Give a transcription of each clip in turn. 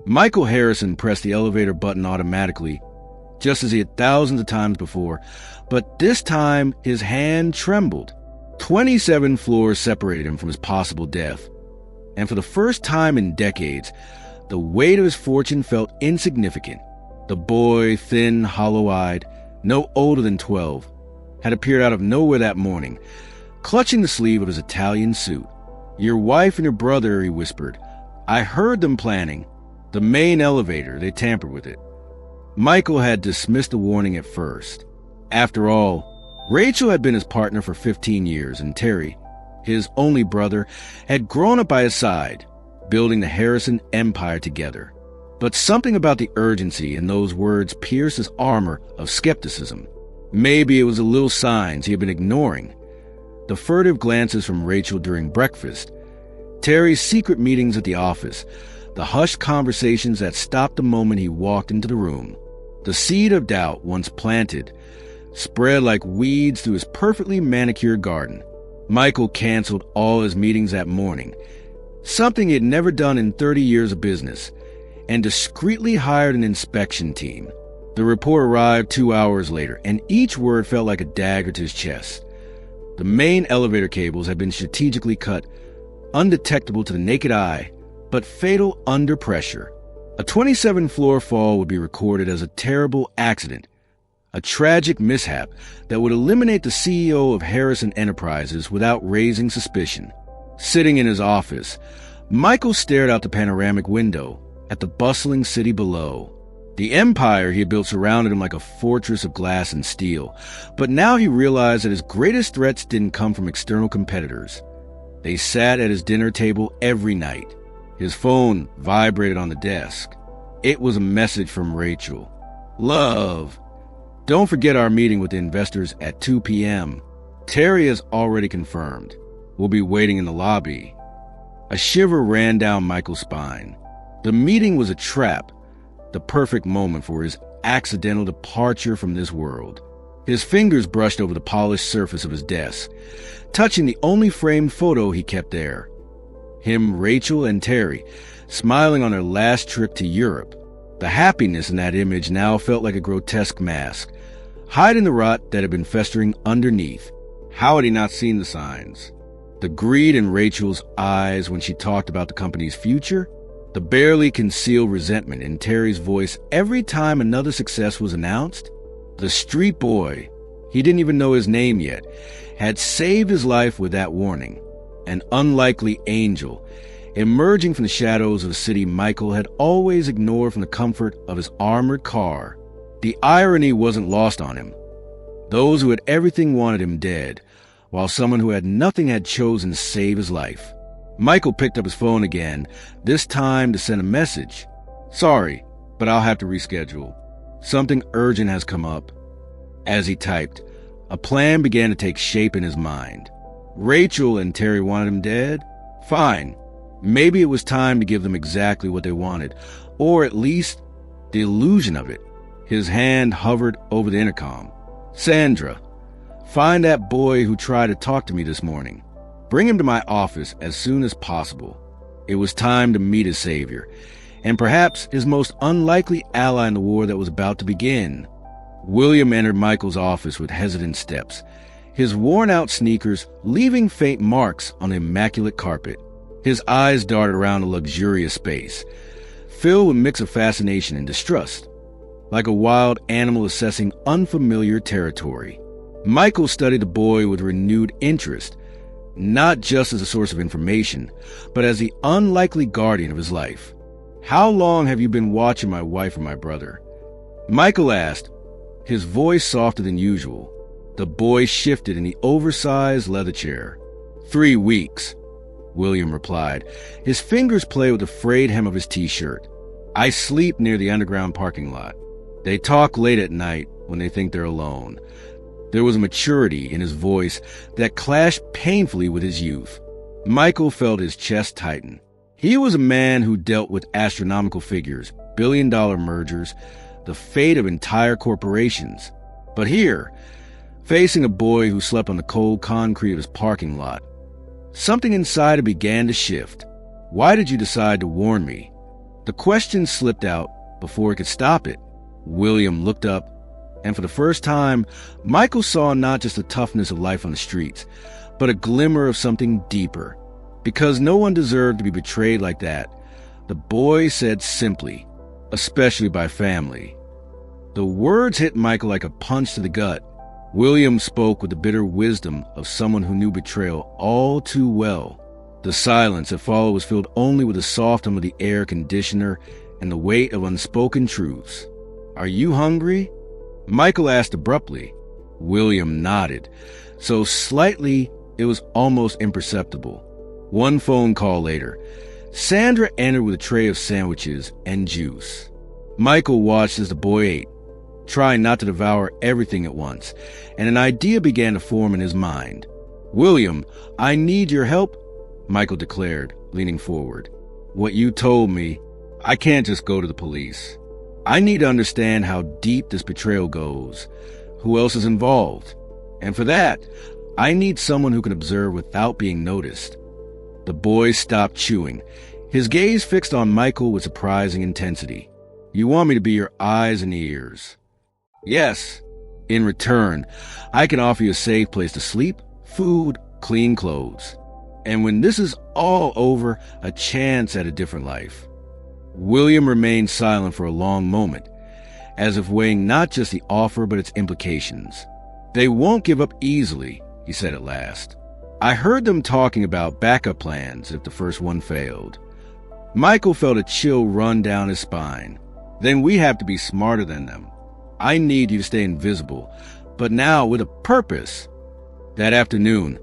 Michael Harrison pressed the elevator button automatically, just as he had thousands of times before, but this time his hand trembled. 27 floors separated him from his possible death, and for the first time in decades, the weight of his fortune felt insignificant. The boy, thin, hollow-eyed, no older than 12, had appeared out of nowhere that morning, clutching the sleeve of his Italian suit. "Your wife and your brother," he whispered. "I heard them planning. The main elevator, they tampered with it." Michael had dismissed the warning at first. After all, Rachel had been his partner for 15 years, and Terry, his only brother, had grown up by his side, building the Harrison empire together. But something about the urgency in those words pierced his armor of skepticism. Maybe it was the little signs he had been ignoring. The furtive glances from Rachel during breakfast, Terry's secret meetings at the office, the hushed conversations that stopped the moment he walked into the room. The seed of doubt, once planted, spread like weeds through his perfectly manicured garden. Michael canceled all his meetings that morning, something he had never done in 30 years of business, and discreetly hired an inspection team. The report arrived 2 hours later, and each word felt like a dagger to his chest. The main elevator cables had been strategically cut, undetectable to the naked eye, but fatal under pressure. A 27-floor fall would be recorded as a terrible accident, a tragic mishap that would eliminate the CEO of Harrison Enterprises without raising suspicion. Sitting in his office, Michael stared out the panoramic window at the bustling city below. The empire he had built surrounded him like a fortress of glass and steel, but now he realized that his greatest threats didn't come from external competitors. They sat at his dinner table every night. His phone vibrated on the desk. It was a message from Rachel. "Love, don't forget our meeting with the investors at 2 p.m. Terry has already confirmed. We'll be waiting in the lobby." A shiver ran down Michael's spine. The meeting was a trap, the perfect moment for his accidental departure from this world. His fingers brushed over the polished surface of his desk, touching the only framed photo he kept there. Him, Rachel, and Terry, smiling on their last trip to Europe. The happiness in that image now felt like a grotesque mask, hiding the rot that had been festering underneath. How had he not seen the signs? The greed in Rachel's eyes when she talked about the company's future? The barely concealed resentment in Terry's voice every time another success was announced? The street boy, he didn't even know his name yet, had saved his life with that warning. An unlikely angel, emerging from the shadows of a city Michael had always ignored from the comfort of his armored car. The irony wasn't lost on him. Those who had everything wanted him dead, while someone who had nothing had chosen to save his life. Michael picked up his phone again, this time to send a message. "Sorry, but I'll have to reschedule. Something urgent has come up." As he typed, a plan began to take shape in his mind. Rachel and Terry wanted him dead? Fine. Maybe it was time to give them exactly what they wanted, or at least the illusion of it. His hand hovered over the intercom. "Sandra, find that boy who tried to talk to me this morning. Bring him to my office as soon as possible." It was time to meet his savior, and perhaps his most unlikely ally in the war that was about to begin. William entered Michael's office with hesitant steps, his worn-out sneakers leaving faint marks on the immaculate carpet. His eyes darted around the luxurious space, filled with a mix of fascination and distrust, like a wild animal assessing unfamiliar territory. Michael studied the boy with renewed interest, not just as a source of information, but as the unlikely guardian of his life. "How long have you been watching my wife and my brother?" Michael asked, his voice softer than usual. The boy shifted in the oversized leather chair. 3 weeks, William replied. His fingers played with the frayed hem of his t-shirt. "I sleep near the underground parking lot. They talk late at night when they think they're alone." There was a maturity in his voice that clashed painfully with his youth. Michael felt his chest tighten. He was a man who dealt with astronomical figures, billion-dollar mergers, the fate of entire corporations. But here, facing a boy who slept on the cold concrete of his parking lot, something inside him began to shift. "Why did you decide to warn me?" The question slipped out before it could stop it. William looked up, and for the first time, Michael saw not just the toughness of life on the streets, but a glimmer of something deeper. Because no one deserved to be betrayed like that, the boy said simply, especially by family. The words hit Michael like a punch to the gut. William spoke with the bitter wisdom of someone who knew betrayal all too well. The silence that followed was filled only with the soft hum of the air conditioner and the weight of unspoken truths. "Are you hungry?" Michael asked abruptly. William nodded, so slightly it was almost imperceptible. One phone call later, Sandra entered with a tray of sandwiches and juice. Michael watched as the boy ate, trying not to devour everything at once, and an idea began to form in his mind. "William, I need your help," Michael declared, leaning forward. "What you told me, I can't just go to the police. I need to understand how deep this betrayal goes, who else is involved. And for that, I need someone who can observe without being noticed." The boy stopped chewing, his gaze fixed on Michael with surprising intensity. "You want me to be your eyes and ears?" "Yes. In return, I can offer you a safe place to sleep, food, clean clothes. And when this is all over, a chance at a different life." William remained silent for a long moment, as if weighing not just the offer but its implications. "They won't give up easily," he said at last. "I heard them talking about backup plans if the first one failed." Michael felt a chill run down his spine. "Then we have to be smarter than them. I need you to stay invisible, but now with a purpose." That afternoon,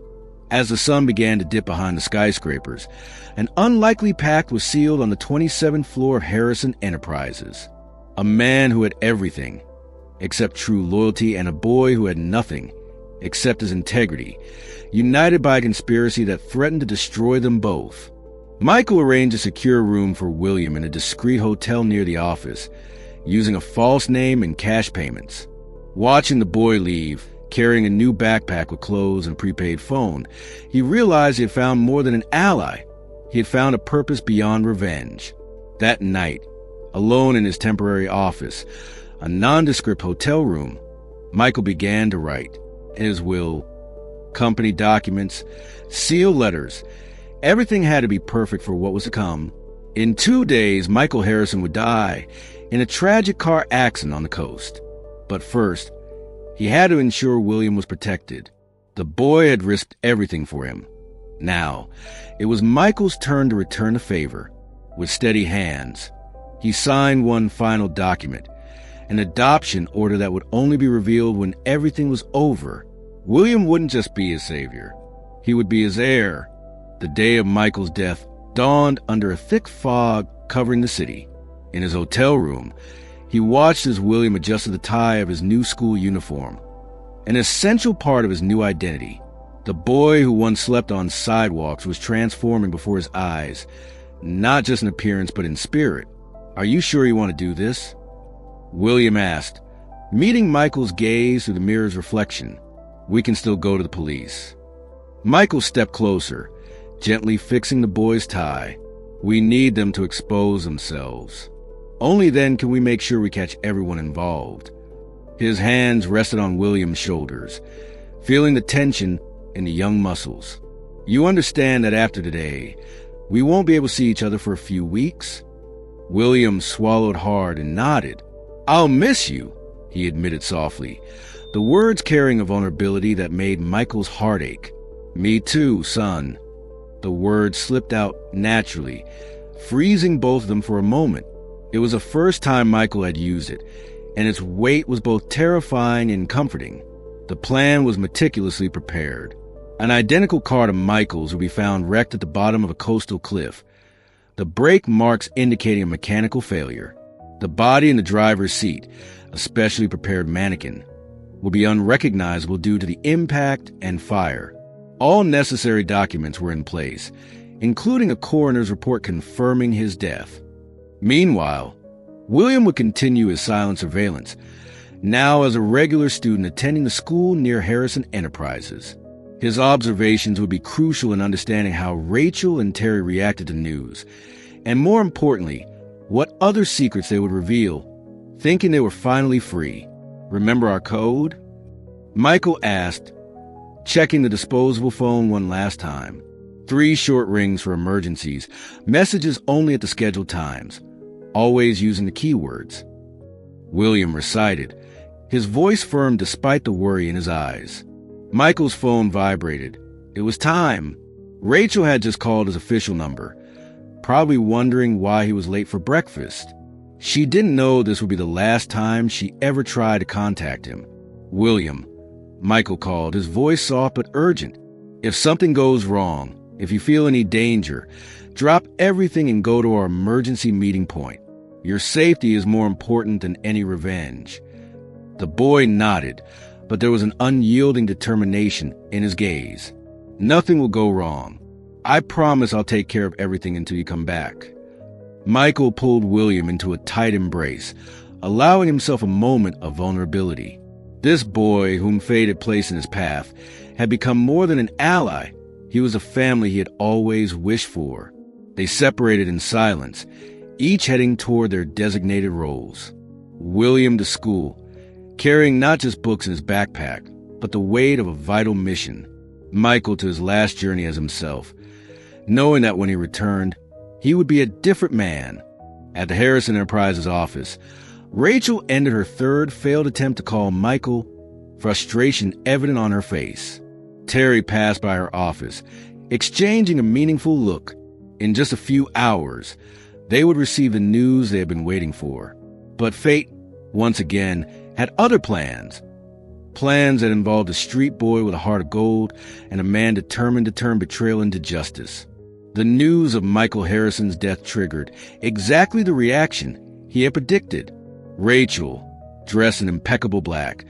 as the sun began to dip behind the skyscrapers, an unlikely pact was sealed on the 27th floor of Harrison Enterprises. A man who had everything except true loyalty, and a boy who had nothing except his integrity, united by a conspiracy that threatened to destroy them both. Michael arranged a secure room for William in a discreet hotel near the office, using a false name and cash payments. Watching the boy leave, carrying a new backpack with clothes and prepaid phone, he realized he had found more than an ally. He had found a purpose beyond revenge. That night, alone in his temporary office, a nondescript hotel room, Michael began to write. His will, company documents, sealed letters. Everything had to be perfect for what was to come. In 2 days, Michael Harrison would die in a tragic car accident on the coast. But first, he had to ensure William was protected. The boy had risked everything for him. Now, it was Michael's turn to return the favor. With steady hands, he signed one final document, an adoption order that would only be revealed when everything was over. William wouldn't just be his savior. He would be his heir. The day of Michael's death dawned under a thick fog covering the city. In his hotel room, he watched as William adjusted the tie of his new school uniform, an essential part of his new identity. The boy who once slept on sidewalks was transforming before his eyes, not just in appearance but in spirit. "Are you sure you want to do this?" William asked, meeting Michael's gaze through the mirror's reflection. "We can still go to the police." Michael stepped closer, gently fixing the boy's tie. "We need them to expose themselves. Only then can we make sure we catch everyone involved." His hands rested on William's shoulders, feeling the tension in the young muscles. "You understand that after today, we won't be able to see each other for a few weeks?" William swallowed hard and nodded. "I'll miss you," he admitted softly, the words carrying a vulnerability that made Michael's heart ache. "Me too, son." The words slipped out naturally, freezing both of them for a moment. It was the first time Michael had used it, and its weight was both terrifying and comforting. The plan was meticulously prepared. An identical car to Michael's would be found wrecked at the bottom of a coastal cliff, the brake marks indicating a mechanical failure. The body in the driver's seat, a specially prepared mannequin, would be unrecognizable due to the impact and fire. All necessary documents were in place, including a coroner's report confirming his death. Meanwhile, William would continue his silent surveillance, now as a regular student attending the school near Harrison Enterprises. His observations would be crucial in understanding how Rachel and Terry reacted to news, and more importantly, what other secrets they would reveal, thinking they were finally free. "Remember our code?" Michael asked, checking the disposable phone one last time. 3 short rings for emergencies, messages only at the scheduled times, always using the keywords. William recited, his voice firm despite the worry in his eyes. Michael's phone vibrated. It was time. Rachel had just called his official number, probably wondering why he was late for breakfast. She didn't know this would be the last time she ever tried to contact him. "William," Michael called, his voice soft but urgent. "If something goes wrong, if you feel any danger, drop everything and go to our emergency meeting point. Your safety is more important than any revenge." The boy nodded, but there was an unyielding determination in his gaze. "Nothing will go wrong. I promise I'll take care of everything until you come back." Michael pulled William into a tight embrace, allowing himself a moment of vulnerability. This boy, whom fate had placed in his path, had become more than an ally. He was a family he had always wished for. They separated in silence, each heading toward their designated roles. William to school, carrying not just books in his backpack, but the weight of a vital mission. Michael to his last journey as himself, knowing that when he returned, he would be a different man. At the Harrison Enterprises office, Rachel ended her 3rd failed attempt to call Michael, frustration evident on her face. Terry passed by her office, exchanging a meaningful look. In just a few hours, they would receive the news they had been waiting for. But fate, once again, had other plans. Plans that involved a street boy with a heart of gold and a man determined to turn betrayal into justice. The news of Michael Harrison's death triggered exactly the reaction he had predicted. Rachel, dressed in impeccable black,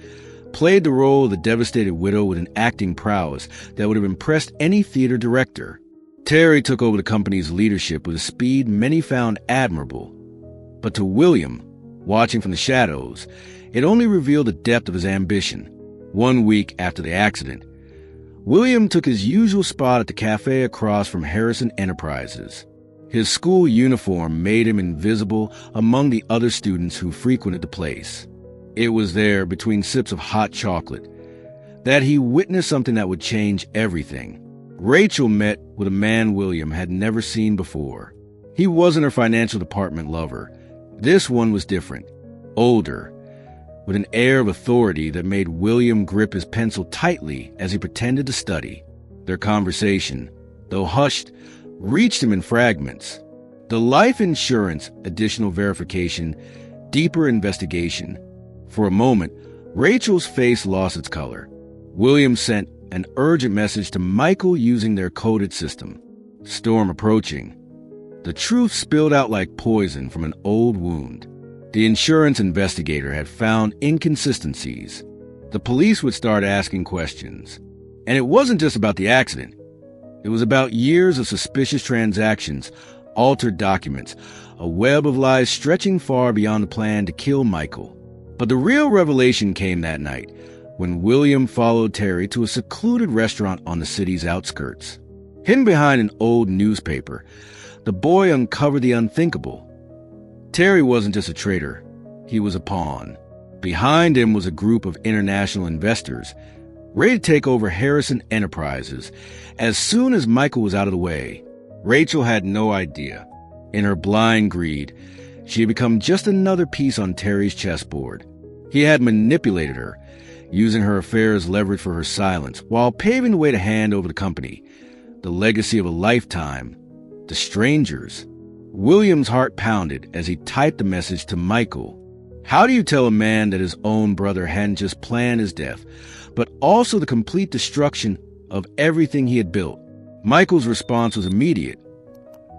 played the role of the devastated widow with an acting prowess that would have impressed any theater director. Terry took over the company's leadership with a speed many found admirable. But to William, watching from the shadows, it only revealed the depth of his ambition. 1 week after the accident, William took his usual spot at the cafe across from Harrison Enterprises. His school uniform made him invisible among the other students who frequented the place. It was there, between sips of hot chocolate, that he witnessed something that would change everything. Rachel met with a man William had never seen before. He wasn't her financial department lover. This one was different, older, with an air of authority that made William grip his pencil tightly as he pretended to study. Their conversation, though hushed, reached him in fragments. The life insurance, additional verification, deeper investigation. For a moment, Rachel's face lost its color. William sent an urgent message to Michael using their coded system. Storm approaching. The truth spilled out like poison from an old wound. The insurance investigator had found inconsistencies. The police would start asking questions. And it wasn't just about the accident. It was about years of suspicious transactions, altered documents, a web of lies stretching far beyond the plan to kill Michael. But the real revelation came that night, when William followed Terry to a secluded restaurant on the city's outskirts. Hidden behind an old newspaper, the boy uncovered the unthinkable. Terry wasn't just a traitor, he was a pawn. Behind him was a group of international investors, ready to take over Harrison Enterprises as soon as Michael was out of the way. Rachel had no idea. In her blind greed, she had become just another piece on Terry's chessboard. He had manipulated her, using her affair as leverage for her silence, while paving the way to hand over the company, the legacy of a lifetime, to strangers. William's heart pounded as he typed the message to Michael. How do you tell a man that his own brother hadn't just planned his death, but also the complete destruction of everything he had built? Michael's response was immediate.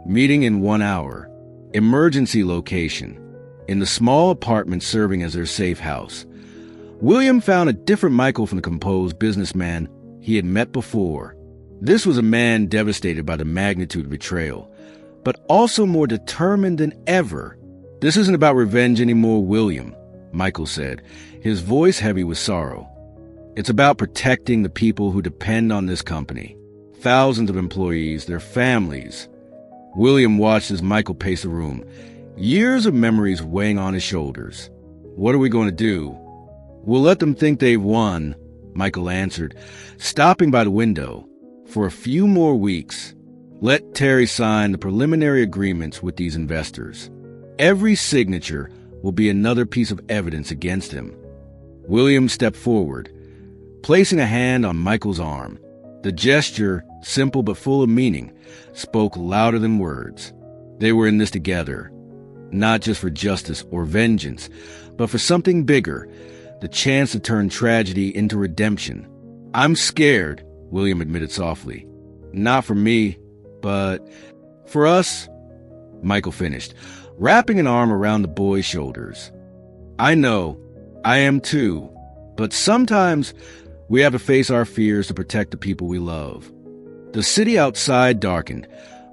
Meeting in 1 hour. Emergency location. In the small apartment serving as their safe house. William found a different Michael from the composed businessman he had met before. This was a man devastated by the magnitude of betrayal, but also more determined than ever. This isn't about revenge anymore, William, Michael said, his voice heavy with sorrow. It's about protecting the people who depend on this company. Thousands of employees, their families. William watched as Michael paced the room, years of memories weighing on his shoulders. What are we going to do? We'll let them think they've won, Michael answered, stopping by the window. For a few more weeks, let Terry sign the preliminary agreements with these investors. Every signature will be another piece of evidence against him. William stepped forward, placing a hand on Michael's arm. The gesture, simple but full of meaning, spoke louder than words. They were in this together, not just for justice or vengeance, but for something bigger, the chance to turn tragedy into redemption. I'm scared, William admitted softly. Not for me, but for us, Michael finished, wrapping an arm around the boy's shoulders. I know, I am too, but sometimes we have to face our fears to protect the people we love. The city outside darkened,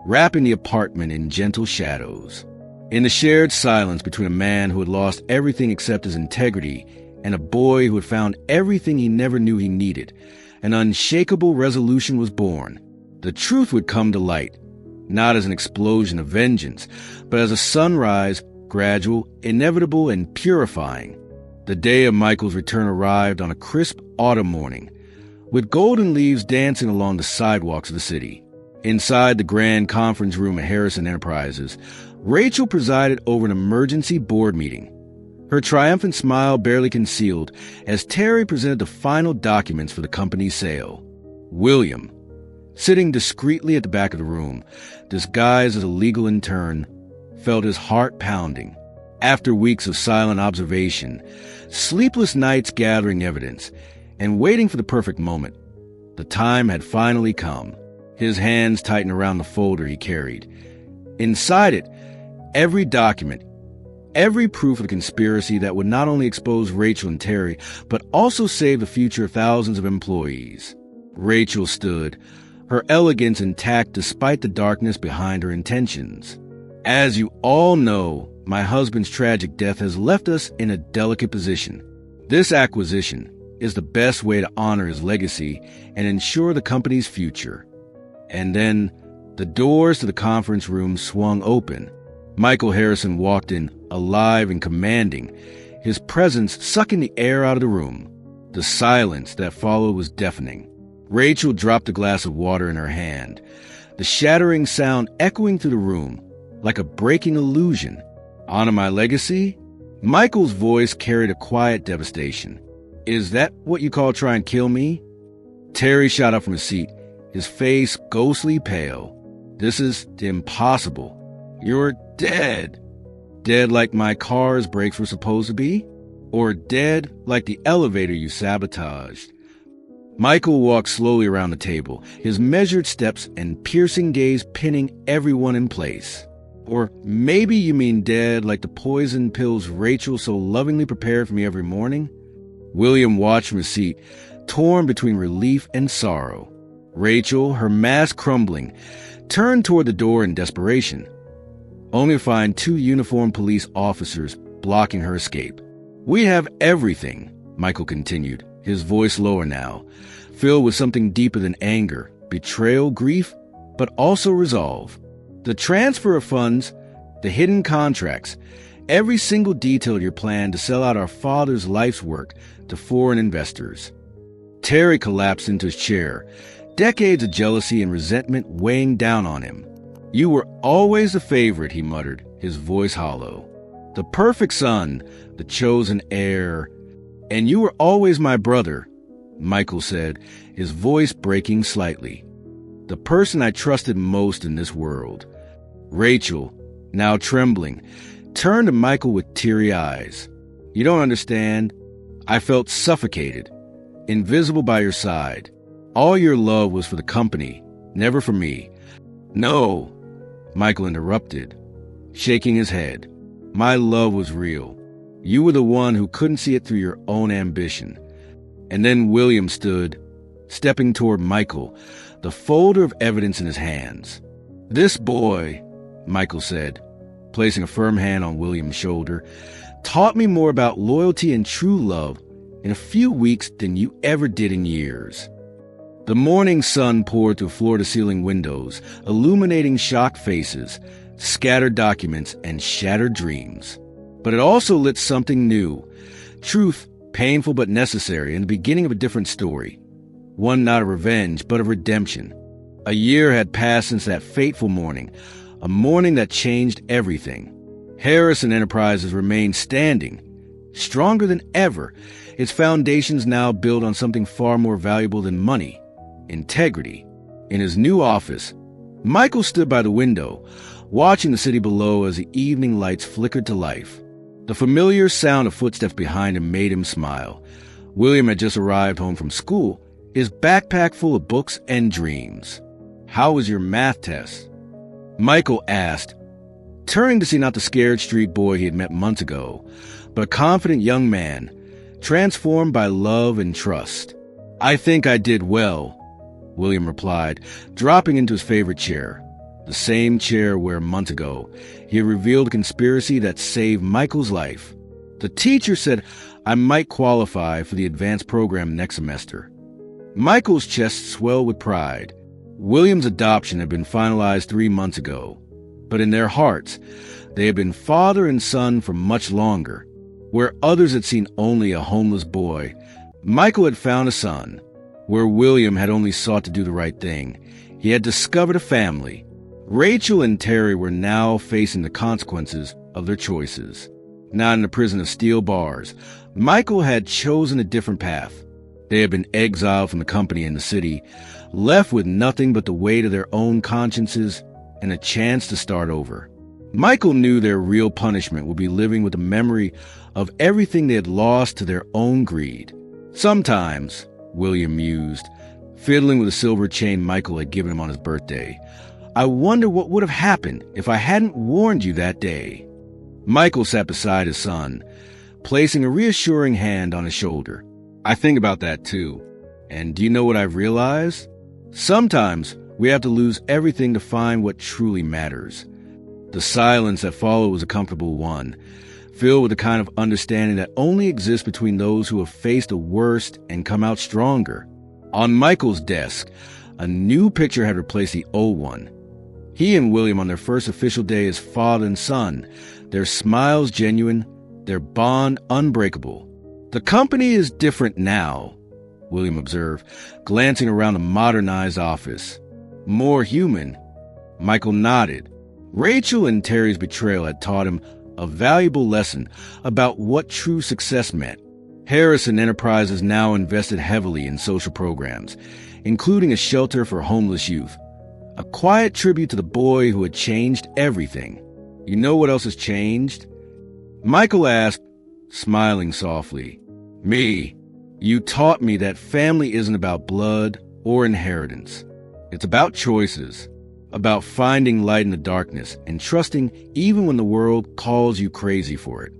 wrapping the apartment in gentle shadows. In the shared silence between a man who had lost everything except his integrity and a boy who had found everything he never knew he needed, an unshakable resolution was born. The truth would come to light, not as an explosion of vengeance, but as a sunrise, gradual, inevitable, and purifying. The day of Michael's return arrived on a crisp autumn morning, with golden leaves dancing along the sidewalks of the city. Inside the grand conference room at Harrison Enterprises, Rachel presided over an emergency board meeting, her triumphant smile barely concealed as Terry presented the final documents for the company's sale. William, sitting discreetly at the back of the room, disguised as a legal intern, felt his heart pounding. After weeks of silent observation, sleepless nights gathering evidence, and waiting for the perfect moment, the time had finally come. His hands tightened around the folder he carried. Inside it, every document, every proof of the conspiracy that would not only expose Rachel and Terry, but also save the future of thousands of employees. Rachel stood, her elegance intact despite the darkness behind her intentions. As you all know, my husband's tragic death has left us in a delicate position. This acquisition is the best way to honor his legacy and ensure the company's future. And then the doors to the conference room swung open. Michael Harrison walked in, alive and commanding, his presence sucking the air out of the room. The silence that followed was deafening. Rachel dropped a glass of water in her hand, the shattering sound echoing through the room like a breaking illusion. Honor my legacy? Michael's voice carried a quiet devastation. Is that what you call try and kill me? Terry shot up from his seat, his face ghostly pale. This is impossible. You're dead. Dead like my car's brakes were supposed to be? Or dead like the elevator you sabotaged? Michael walked slowly around the table, his measured steps and piercing gaze pinning everyone in place. Or maybe you mean dead like the poison pills Rachel so lovingly prepared for me every morning? William watched from his seat, torn between relief and sorrow. Rachel, her mask crumbling, turned toward the door in desperation, only to find 2 uniformed police officers blocking her escape. We have everything, Michael continued, his voice lower now, filled with something deeper than anger, betrayal, grief, but also resolve. The transfer of funds, the hidden contracts, every single detail of your plan to sell out our father's life's work to foreign investors. Terry collapsed into his chair, decades of jealousy and resentment weighing down on him. You were always the favorite, he muttered, his voice hollow. The perfect son, the chosen heir. And you were always my brother, Michael said, his voice breaking slightly. The person I trusted most in this world. Rachel, now trembling, turned to Michael with teary eyes. You don't understand. I felt suffocated, invisible by your side. All your love was for the company, never for me. No, Michael interrupted, shaking his head. My love was real. You were the one who couldn't see it through your own ambition. And then William stood, stepping toward Michael, the folder of evidence in his hands. This boy, Michael said, placing a firm hand on William's shoulder, taught me more about loyalty and true love in a few weeks than you ever did in years. The morning sun poured through floor-to-ceiling windows, illuminating shocked faces, scattered documents, and shattered dreams. But it also lit something new. Truth, painful but necessary, in the beginning of a different story. One not of revenge, but of redemption. A year had passed since that fateful morning, a morning that changed everything. Harrison Enterprises remained standing, stronger than ever, its foundations now built on something far more valuable than money: integrity. In his new office, Michael stood by the window, watching the city below as the evening lights flickered to life. The familiar sound of footsteps behind him made him smile. William had just arrived home from school, his backpack full of books and dreams. "How was your math test?" Michael asked, turning to see not the scared street boy he had met months ago, but a confident young man, transformed by love and trust. "I think I did well," William replied, dropping into his favorite chair, the same chair where months ago he had revealed a conspiracy that saved Michael's life. "The teacher said I might qualify for the advanced program next semester." Michael's chest swelled with pride. William's adoption had been finalized 3 months ago, but in their hearts, they had been father and son for much longer. Where others had seen only a homeless boy, Michael had found a son. Where William had only sought to do the right thing, he had discovered a family. Rachel and Terry were now facing the consequences of their choices. Not in a prison of steel bars, Michael had chosen a different path. They had been exiled from the company and the city, left with nothing but the weight of their own consciences and a chance to start over. Michael knew their real punishment would be living with the memory of everything they had lost to their own greed. Sometimes, William mused, fiddling with a silver chain Michael had given him on his birthday, "I wonder what would have happened if I hadn't warned you that day." Michael sat beside his son, placing a reassuring hand on his shoulder. "I think about that too. And do you know what I've realized? Sometimes we have to lose everything to find what truly matters." The silence that followed was a comfortable one, filled with the kind of understanding that only exists between those who have faced the worst and come out stronger. On Michael's desk, a new picture had replaced the old one. He and William on their first official day as father and son, their smiles genuine, their bond unbreakable. "The company is different now," William observed, glancing around the modernized office. "More human." Michael nodded. Rachel and Terry's betrayal had taught him a valuable lesson about what true success meant. Harrison Enterprises now invested heavily in social programs, including a shelter for homeless youth, a quiet tribute to the boy who had changed everything. "You know what else has changed?" Michael asked, smiling softly. "Me. You taught me that family isn't about blood or inheritance. It's about choices, about finding light in the darkness and trusting even when the world calls you crazy for it."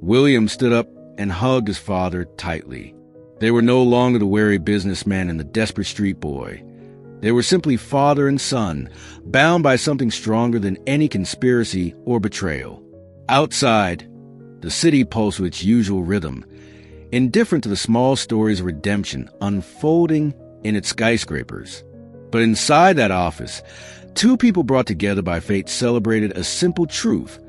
William stood up and hugged his father tightly. They were no longer the wary businessman and the desperate street boy. They were simply father and son, bound by something stronger than any conspiracy or betrayal. Outside, the city pulsed with its usual rhythm, indifferent to the small stories of redemption unfolding in its skyscrapers. But inside that office, two people brought together by fate celebrated a simple truth.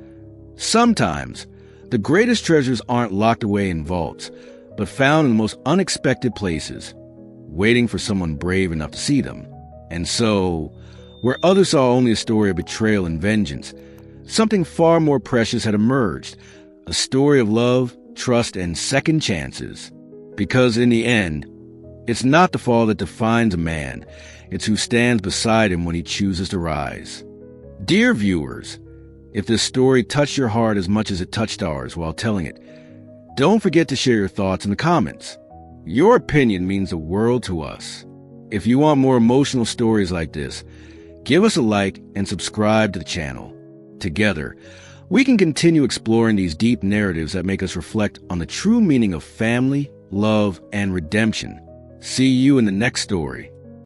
Sometimes, the greatest treasures aren't locked away in vaults, but found in the most unexpected places, waiting for someone brave enough to see them. And so, where others saw only a story of betrayal and vengeance, something far more precious had emerged, a story of love, trust, and second chances. Because in the end, it's not the fall that defines a man, it's who stands beside him when he chooses to rise. Dear viewers, if this story touched your heart as much as it touched ours while telling it, don't forget to share your thoughts in the comments. Your opinion means the world to us. If you want more emotional stories like this, give us a like and subscribe to the channel. Together, we can continue exploring these deep narratives that make us reflect on the true meaning of family, love, and redemption. See you in the next story.